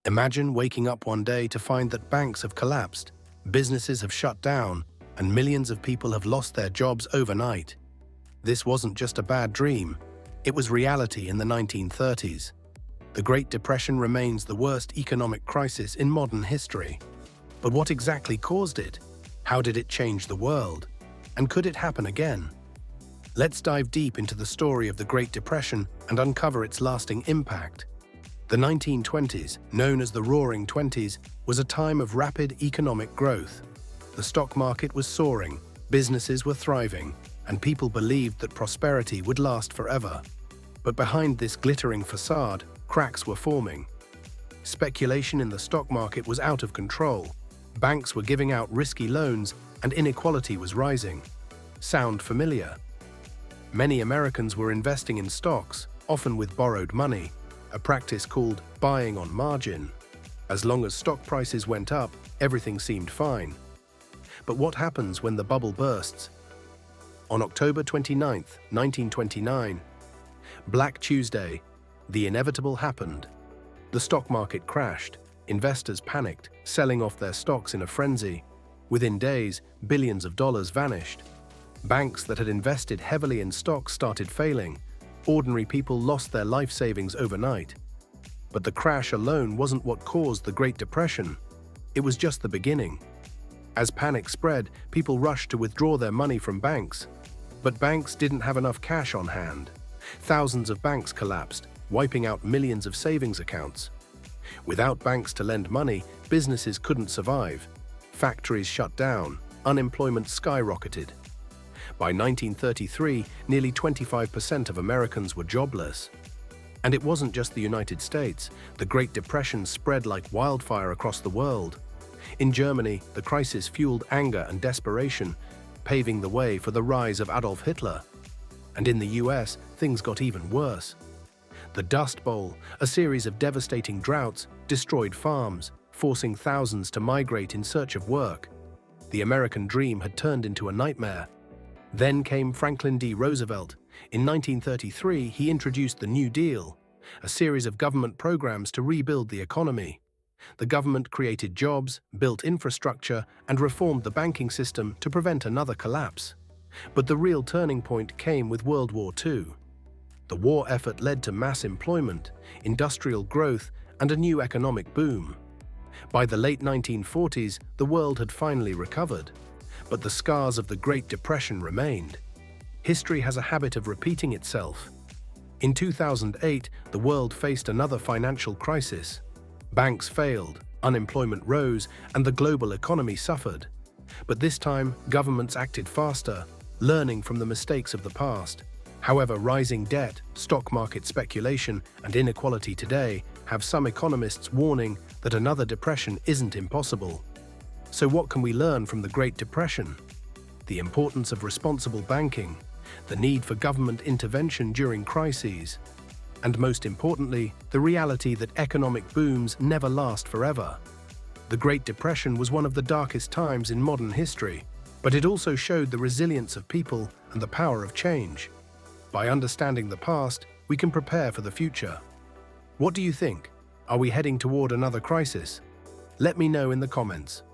Imagine waking up one day to find that banks have collapsed, businesses have shut down, and millions of people have lost their jobs overnight. This wasn't just a bad dream, it was reality in the 1930s. The Great Depression remains the worst economic crisis in modern history. But what exactly caused it? How did it change the world? And could it happen again? Let's dive deep into the story of the Great Depression and uncover its lasting impact. The 1920s, known as the Roaring Twenties, was a time of rapid economic growth. The stock market was soaring, businesses were thriving, and people believed that prosperity would last forever. But behind this glittering facade, cracks were forming. Speculation in the stock market was out of control. Banks were giving out risky loans, and inequality was rising. Sound familiar? Many Americans were investing in stocks, often with borrowed money, a practice called buying on margin. As long as stock prices went up, everything seemed fine. But what happens when the bubble bursts? On October 29, 1929, Black Tuesday, the inevitable happened. The stock market crashed. Investors panicked, selling off their stocks in a frenzy. Within days, billions of dollars vanished. Banks that had invested heavily in stocks started failing. Ordinary people lost their life savings overnight. But the crash alone wasn't what caused the Great Depression. It was just the beginning. As panic spread, people rushed to withdraw their money from banks. But banks didn't have enough cash on hand. Thousands of banks collapsed, wiping out millions of savings accounts. Without banks to lend money, businesses couldn't survive. Factories shut down, unemployment skyrocketed. By 1933, nearly 25% of Americans were jobless. And it wasn't just the United States. The Great Depression spread like wildfire across the world. In Germany, the crisis fueled anger and desperation, paving the way for the rise of Adolf Hitler. And in the US, things got even worse. The Dust Bowl, a series of devastating droughts, destroyed farms, forcing thousands to migrate in search of work. The American dream had turned into a nightmare. Then came Franklin D. Roosevelt. In 1933, he introduced the New Deal, a series of government programs to rebuild the economy. The government created jobs, built infrastructure, and reformed the banking system to prevent another collapse. But the real turning point came with World War II. The war effort led to mass employment, industrial growth, and a new economic boom. By the late 1940s, the world had finally recovered. But the scars of the Great Depression remained. History has a habit of repeating itself. In 2008, the world faced another financial crisis. Banks failed, unemployment rose, and the global economy suffered. But this time, governments acted faster, learning from the mistakes of the past. However, rising debt, stock market speculation, and inequality today have some economists warning that another depression isn't impossible. So what can we learn from the Great Depression? The importance of responsible banking, the need for government intervention during crises, and most importantly, the reality that economic booms never last forever. The Great Depression was one of the darkest times in modern history, but it also showed the resilience of people and the power of change. By understanding the past, we can prepare for the future. What do you think? Are we heading toward another crisis? Let me know in the comments.